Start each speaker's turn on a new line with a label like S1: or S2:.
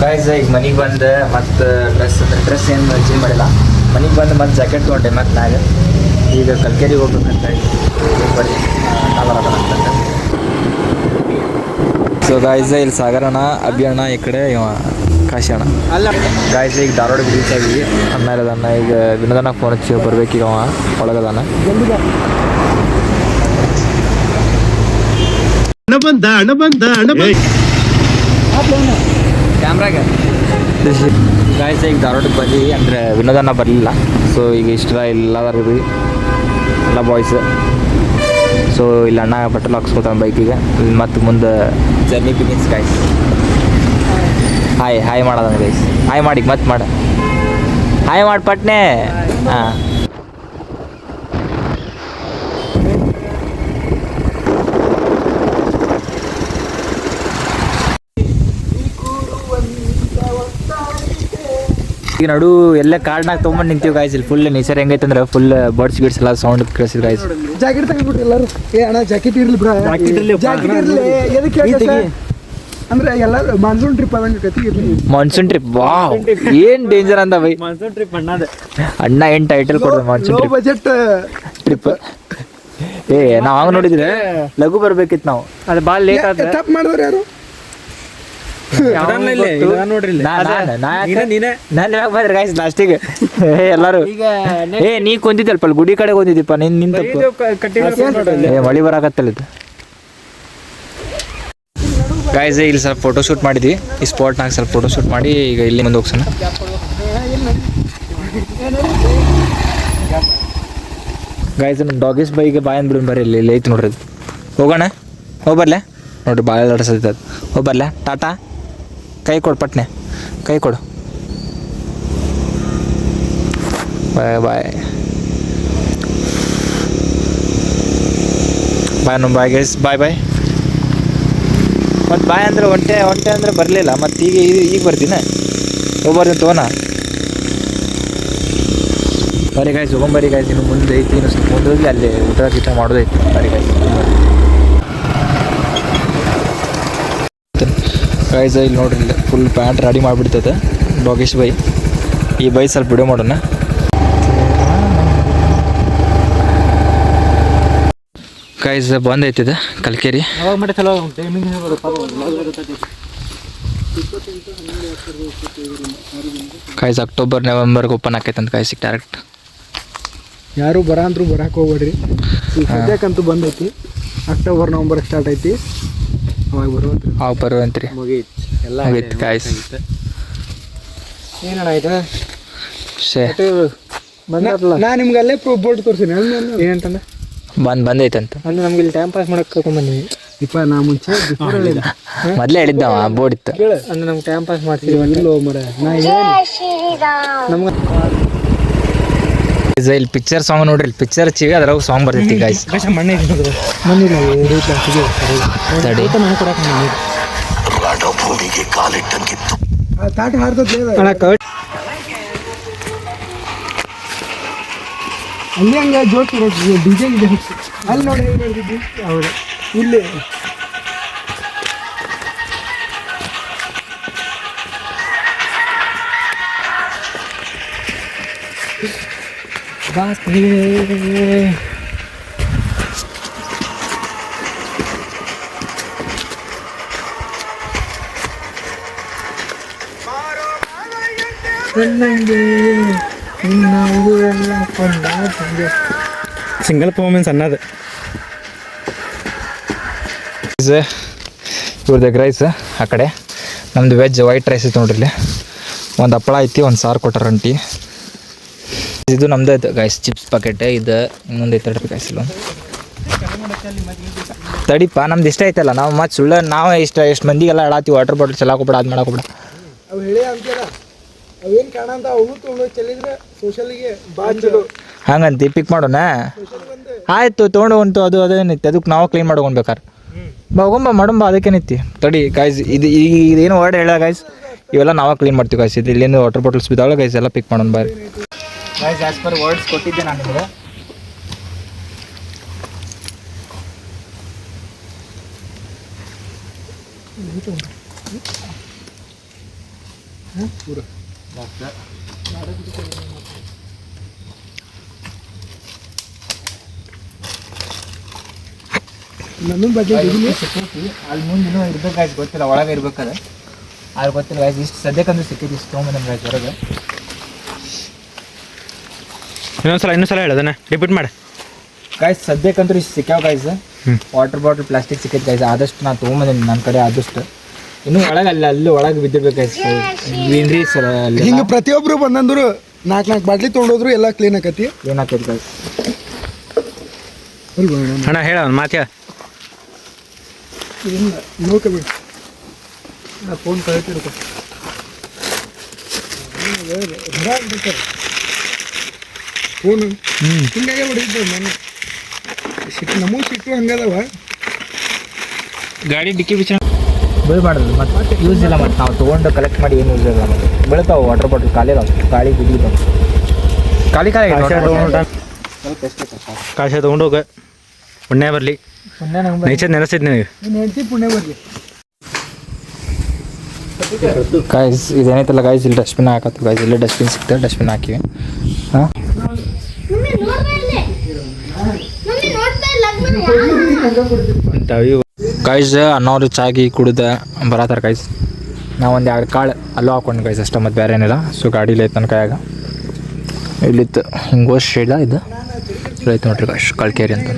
S1: Guys ಈಗ ಮನೆಗೆ ಬಂದು ಮತ್ತು ಡ್ರೆಸ್ ಏನು ಚೇಂಜ್ ಮಾಡಿಲ್ಲ. ಮನೆಗೆ ಬಂದು ಮತ್ತು ಜಾಕೆಟ್ ತೊಗೊಂಡೆ ಮತ್ತು ಮ್ಯಾಗ ಈಗ ಕಲ್ಕೇರಿಗೆ ಹೋಗ್ಬೇಕಂತ ಬರ್ರಿ ಅಂತಂದ್ರೆ. ಸೊ ಗಾಯ್ಸ್ ಇಲ್ಲಿ ಸಾಗರಣ ಅಭಿಯಣ್ಣ ಈ ಕಡೆ ಇವ ಕಾಶಿ ಅಣ್ಣ ಅಲ್ಲ ಗಾಯ್ಸ್ ಈಗ ಧಾರವಾಡಕ್ಕೆ ರೀಚ್ ಆಗಿ ಅಣ್ಣ ಇರೋದನ್ನ ಈಗ ವಿನೋದನ ಫೋನ್ ಹಚ್ಚಿ ಬರ್ಬೇಕೀಗ ಅವ ಒಳಗದಾನ. ಕ್ಯಾಮ್ರಾಗ ಗಾಯ್ಸ್ ಈಗ ಧಾರವಾಡಕ್ಕೆ ಬಂದು ಅಂದರೆ ವಿನೋದನ ಬರಲಿಲ್ಲ. ಸೊ ಈಗ ಇಷ್ಟ ಎಲ್ಲರೂ ಎಲ್ಲ ಬಾಯ್ಸ್. ಸೊ ಇಲ್ಲಿ ಅಣ್ಣ ಪೆಟ್ರೋಲ್ ಹಾಕ್ಸ್ಕೊತಾನೆ ಬೈಕಿಗೆ. ಮತ್ತು ಮುಂದೆ ಜರ್ನಿ ಬಿಗಿನ್ಸ್ ಗಾಯ್ಸ್. ಹಾಯ್ ಮಾಡೋದಂಗೆ ಗೈಸ್. ಹಾಯ್ ಮಾಡಿ ಮತ್ತೆ ಮಾಡ ಹಾಯ್ ಮಾಡಿ ಪಟ್ನೆ. ಹಾಂ ಈಗ ನಡು ಎಲ್ಲ ಕಾಡ್ನಾಗ ತೊಗೊಂಡು ನಿಂತೀವಿ ಗಾಯ್ಸ್. ಇಲ್ಲಿ ಫುಲ್ ನೇಚರ್ ಹೆಂಗೈತೆ ಅಂದ್ರೆ ಫುಲ್ ಬರ್ಡ್ಸ್ ಗಿಡ್ಸ್ ಎಲ್ಲ ಸೌಂಡ್ ಕೇಳಿಸಿದ್ ಗಾಯ್ಸ್.
S2: ಜಾಕೆಟ್ ತೆಗೆದ್ಬಿಟ್ಟು ಎಲ್ಲರೂ ಅಣ್ಣ ಜಾಕೆಟ್ ಇರ್ಲಿ ಬ್ರಾ, ಜಾಕೆಟ್ ಇರ್ಲಿ. ಎದಕ್ಕೆ ಅಂದ್ರೆ ಎಲ್ಲರೂ monsoon trip
S1: monsoon trip. Wow ಏನ್ ಡೇಂಜರ್ ಅಂತ ಬೈ.
S3: ಮಾನ್ಸೂನ್ ಟ್ರಿಪ್
S1: ಅಣ್ಣ ಏನ್ ಟೈಟಲ್ ಕೊಡೋದು ಮಾನ್ಸೂನ್ ಟ್ರಿಪ್.
S2: ಬಜೆಟ್
S1: ಟ್ರಿಪ್ ನಾವ್ ಹಂಗ ನೋಡಿದ್ರೆ ಲಘು ಬರ್ಬೇಕಿತ್ತು ನಾವು.
S3: ಅದು ಭಾಳ ಲೇಟ್ ಆದ.
S2: ತಪ್ಪು ಮಾಡಿದವ್ರು ಯಾರು?
S1: ಲಾಸ್ಟಿಗೆ ಎಲ್ಲಾರು ನೀ ಕುಂತಿದ್ದಲ್ಪ ಗುಡಿ ಕಡೆ ಕುಂತಿದ್ದೀಪ ನಿನ್ ತಪ್ಪು. ಮಳಿ ಬರಾಕತ್ತಲ್ಲ ಇದು ಗಾಯ್ಸ್. ಇಲ್ಲಿ ಸ್ವಲ್ಪ ಫೋಟೋಶೂಟ್ ಮಾಡಿದ್ವಿ ಈ ಸ್ಪಾಟ್ನಾಗ. ಸ್ವಲ್ಪ ಫೋಟೋಶೂಟ್ ಮಾಡಿ ಈಗ ಇಲ್ಲಿ ಮುಂದೆ ಹೋಗ್ಸೋಣ. ಗಾಯ್ಸ್ ನಮ್ಮ ಡಾಗೀಸ್ ಬೈಗೆ ಬಾಯ್ ಅಂದ್ಬಿಡು ಬರ್ರಿ. ಇಲ್ಲಿ ಐತಿ ನೋಡ್ರಿ ಅದು. ಹೋಗೋಣ ಹೋಗ್ಬರ್ಲೆ ನೋಡ್ರಿ ಭಾಳ ಆಡಿಸೈತೆ ಅದು. ಹೋಗ್ಬರ್ಲೆ ಟಾಟಾ. ಕೈ ಕೊಡು ಪಟ್ನೆ, ಕೈ ಕೊಡು. ಬಾಯ್ ಬಾಯ್ ಬಾಯ್ ನಮ್ಮ ಬಾಯ್ ಗೈಸ್. ಬಾಯ್ ಬಾಯ್. ಮತ್ತು ಬಾಯ್ ಅಂದ್ರೆ ಒಂಟೆ ಅಂದ್ರೆ ಬರಲಿಲ್ಲ. ಮತ್ತು ಈಗ ಬರ್ತೀನಿ. ಹೋಗ್ಬರ್ತೀನಿ ತಗೋಣ. ಬರೀ ಗಾಯ್ಸ್ ಹೋಗೊಂಬರಿ ಗಾಯ್ಸ್. ಇನ್ನು ಮುಂದೆ ಐತಿ, ಇನ್ನು ಸ್ವಲ್ಪ ಮುಂದೆ ಹೋಗಿ ಅಲ್ಲಿ ಊಟ ಗೀಟ ಮಾಡೋದೈತಿ. ಬರೀ ಗಾಯ್ಸ್ ಗಾಯ್ಸ್ ಇಲ್ಲಿ ನೋಡ್ರಿ ಇಲ್ಲಿ ಫುಲ್ ಪ್ಯಾಂಟ್ ರೆಡಿ ಮಾಡಿಬಿಡ್ತೈತೆ ಡಾಗೀಶ್ ಬೈ. ಈ ಬೈ ಸ್ವಲ್ಪ ವಿಡಿಯೋ ಮಾಡೋಣ. ಗಾಯ್ಸ್ ಬಂದೈತಿದೆ ಕಲ್ಕೇರಿ. ಗಾಯ್ಸ್ ಅಕ್ಟೋಬರ್ ನವೆಂಬರ್ಗೆ ಓಪನ್ ಆಕೈತಂತ ಗಾಯ್ಸ್ ಈಗ ಡೈರೆಕ್ಟ್.
S2: ಯಾರು ಅಂದ್ರು ಬರಕ್ಕೆ ಹೋಗ್ಬೇಡ್ರಿ. ಸದ್ಯಕ್ಕಂತೂ ಬಂದೈತಿ. ಅಕ್ಟೋಬರ್ ನವೆಂಬರ್ ಸ್ಟಾರ್ಟ್ ಐತಿ. ಅವಾಗ
S1: ಬರುವಂತ್ರಿ
S3: ಎಲ್ಲ
S1: ಮುಗೀತು ಗಾಯ್ಸ್.
S3: ಏನಣ್ಣ ಇದು
S2: ನಾ ನಿಮ್ಗೆ ಅಲ್ಲೇ ಬೋರ್ಡ್ ತೋರಿಸಿನಿ.
S3: ಏನಂತಂದ್ರೆ
S1: ಬಂದೈತಂತ
S3: ಅಂದ್ರೆ ನಮ್ಗೆ ಇಲ್ಲಿ ಟೈಮ್ ಪಾಸ್ ಮಾಡಕ್ಕೆ ಕರ್ಕೊಂಡ್ಬಂದಿವಿ.
S2: ಇಪ್ಪ ನಾ ಮುಂಚೆ
S1: ಮೊದಲೇ ಹೇಳಿದ್ದವ ಬೋರ್ಡ್ ಇತ್ತು
S3: ಅಂದ್ರೆ ನಮ್ಗೆ ಟೈಮ್ ಪಾಸ್ ಮಾಡ್ತೀವಿ. ನಮ್ಗೆ
S1: ಇಲ್ಲಿ ಪಿಕ್ಚರ್ ಸಾಂಗ್ ನೋಡ್ರಿ. ಇಲ್ಲಿ ಪಿಕ್ಚರ್ ಹಚ್ಚಿವಿ ಅದ್ರಾಗ ಸಾಂಗ್ ಬರ್ತೈತಿ ಗಾಯ್ಸ್.
S2: ತಾಟ ಹಾರ್ತದೆ ಅಲ್ಲಿ ಹಂಗ ಜೋಕ್ ಡಿಜೆ ಅಲ್ಲಿ ನೋಡಿ ಹೌದು. ಇಲ್ಲಿ
S3: ಸಿಂಗಲ್ ಪರ್ಫಾರ್ಮೆನ್ಸ್ ಅನ್ನೋದು
S1: ಇವ್ರದ್ದು ಎಗ್ ರೈಸ್. ಆ ಕಡೆ ನಮ್ದು ವೆಜ್ ವೈಟ್ ರೈಸ್ ಐತೆ ನೋಡ್ರಿ. ಇಲ್ಲಿ ಒಂದು ಹಪ್ಪಳ ಐತಿ, ಒಂದು ಸಾರು ಕೊಟ್ಟಾರ ಅಂಟಿ. ಇದು ನಮ್ದು ಐತೆ ಗಾಯ್ಸ್ ಚಿಪ್ಸ್ ಪ್ಯಾಕೆಟ್. ಇದು ಇನ್ನೊಂದು ಐತೆ ತಡ್ರಿ ಗಾಯ್ಸ್. ಇಲ್ಲ ತಡಿಪ ನಮ್ದು ಇಷ್ಟ ಐತಲ್ಲ. ನಾವು ಮತ್ತು ಸುಳ್ಳು ನಾವು ಎಷ್ಟು ಮಂದಿಗೆಲ್ಲ ಹೇಳತ್ತೀವಿ ವಾಟರ್ ಬಾಟಲ್ ಚಲಾಕೋಬೇಡ ಅದು ಮಾಡಾಕೋಬೇಡ.
S2: ಅವು ಹೇಳಿ ಅಂತೀರ ಅವೇನು ಕಾಣ ಅಂತ ಅವು ತೊಗೊಂಡು ಚೆಲ್ಲಿದ್ರೆ ಸೋಷಲ್ಗೆ ಬಾಚಲು
S1: ಹಂಗಂತ ಪಿಕ್ ಮಾಡೋಣ. ಆಯಿತು ತೊಗೊಂಡು ಹೊಂಟು ಅದು ಅದೇನೈತಿ ಅದಕ್ಕೆ ನಾವು ಕ್ಲೀನ್ ಮಾಡ್ಕೊಬೇಕಾರೆ ಹೋಗೊಂಬ ಮಾಡಂಬ. ಅದಕ್ಕೇನೈತಿ ತಡಿ ಗಾಯ್ಸ್. ಇದೇನು ವರ್ಡ್ ಹೇಳ ಗಾಯ್ಸ್. ಇವೆಲ್ಲ ನಾವೇ ಕ್ಲೀನ್ ಮಾಡ್ತೀವಿ ಗಾಯ್ಸ್. ಇದು ಇಲ್ಲೇನು ವಾಟರ್ ಬಾಟಲ್ಸ್ ಬಿದ್ದಾವಲ್ಲ ಗಾಯ್ಸ್ ಎಲ್ಲ ಪಿಕ್ ಮಾಡೋಣ ಬಾರಿ ಗಾಯ್ಸ್. ಆ್ಯಸ್ ಪರ್ ವರ್ಡ್ಸ್ ಕೊಟ್ಟಿದ್ದೆ ನಾನು ನಿಮಗೆ.
S2: ನನ್ನ ಬಗ್ಗೆ
S1: ಅಲ್ಲಿ ಮುಂದೆ ಇನ್ನೂ ಇರ್ಬೇಕು ಗಾಯ್ಸ್ ಗೊತ್ತಿಲ್ಲ, ಒಳಗೆ ಇರ್ಬೇಕದ ಆದ್ರೆ ಗೊತ್ತಿಲ್ಲ ಗಾಯ್ಸ್. ಇಷ್ಟು ಸದ್ಯಕ್ಕಂದ್ರೆ ಸಿಕ್ಕಿದ್ದು ಇಷ್ಟು ತೊಗೊಂಬಂದ್ರೆ ಗಾಯ್ಸ್ ಹೊರಗೆ.
S3: ಇನ್ನೊಂದ್ಸಲ ಹೇಳೋದನ್ನ ರಿಪೀಟ್ ಮಾಡಿ.
S1: ಗಾಯ್ಸ್ ಸದ್ಯಕ್ಕಂತೂ ಇಷ್ಟು ಸಿಕ್ಕಾವ ಗಾಯ್ಸ್. ವಾಟರ್ ಬಾಟಲ್ ಪ್ಲಾಸ್ಟಿಕ್ ಸಿಕ್ಕೈತೆ ಗಾಯ್ಸ್. ಆದಷ್ಟು ನಾನು ತೊಗೊಂಬಂದಿನಿ ನನ್ನ ಕಡೆ ಆದಷ್ಟು. ಇನ್ನೂ ಒಳಗೆ ಅಲ್ಲಿ ಒಳಗೆ ಬಿದ್ದಿರ್ಬೇಕು ಗಾಯ್ಸ್. ಗ್ರೀನ್ರಿ ಸರ್ ಅಲ್ಲಿ
S2: ಹಿಂಗೆ ಪ್ರತಿಯೊಬ್ಬರು ಬಂದಂದ್ರು 4 ಬಾಟ್ಲಿ ತೊಗೊಂಡೋದ್ರು ಎಲ್ಲ ಕ್ಲೀನ್ ಆಕತಿ.
S1: ಏನಾಕೈತಿ ಗಾಯ್ಸ್?
S3: ಅಣ್ಣ ಹೇಳ ಒಂದು ಮಾತು ಹೇಳ.
S2: ನೋಡ್ಕೋಬೇಡಿ, ನಾ ಫೋನ್ ಕಳಿತಿರ್ತೆ ಫೋನು ಹಿಂಗಾಗಿ ಹೊಡಿದ್ದೆ ನಾನು. ಸಿಟ್ಟು ನಮಗೂ ಸಿಟ್ಟು ಹಂಗದವ.
S3: ಗಾಡಿ ಡಿಕ್ಕಿ ಬಿಚ್ಚ
S1: ಬೀಳ್ಬಾರ್ದು ಮತ್ತೆ ಯೂಸ್ ಇಲ್ಲ. ಮತ್ತು ನಾವು ತೊಗೊಂಡು ಕಲೆಕ್ಟ್ ಮಾಡಿ ಏನು ಯೂಸ್ ಇಲ್ಲ. ಮತ್ತೆ ಬೀಳ್ತಾವೆ ವಾಟರ್ ಬಾಟಲ್ ಖಾಲಿ ಅದಾವೆ, ಗಾಳಿ ಬಿದ್ದಿದ್ದಾವೆ ಖಾಲಿ ಸ್ವಲ್ಪ ಎಷ್ಟೇ
S3: ಕಾಶ ತೊಗೊಂಡು ಹೋಗ. ಪುಣ್ಯ ಬರಲಿ, ನೈಚದ್ ನೆನೆಸಿದ್ ನಿನಗೆ.
S2: ನಿನ್ನ ಹೆಂಡತಿ ಪುಣ್ಯ ಬರಲಿ.
S1: ಗಾಯ್ಸ್ ಇದೇನೈತಲ್ಲ ಗಾಯ್ಸ್, ಇಲ್ಲಿ ಡಸ್ಟ್ಬಿನ್ ಹಾಕತ್ತು ಗಾಯ್ಸ್. ಇಲ್ಲೇ ಡಸ್ಟ್ಬಿನ್ ಸಿಗ್ತದೆ, ಡಸ್ಟ್ಬಿನ್ ಹಾಕಿವಿ. ಹಾಂ ಗಾಯ್ಸ್ ಅನ್ನೋರು ಚಾಗಿ ಕುಡ್ದ ಬರತ್ತಾರ ಗಾಯ್ಸ್. ನಾವು ಒಂದು 2 ಕಾಳು ಅಲ್ಲೂ ಹಾಕೊಂಡು ಗಾಯ್ಸ್ ಅಷ್ಟೇ, ಮತ್ತು ಬೇರೆ ಏನಿಲ್ಲ. ಸೊ ಗಾಡೀಲಿ ಐತೆ ನನ್ನ ಕೈಯಾಗ. ಇಲ್ಲಿತ್ತು ಹಿಂಗೆ ಶೇಡ ಇದು ಐತೆ ನೋಡ್ರಿ ಗಾಯ್ಸ್, ಕಳ್ಕೇರಿ ಅಂತ.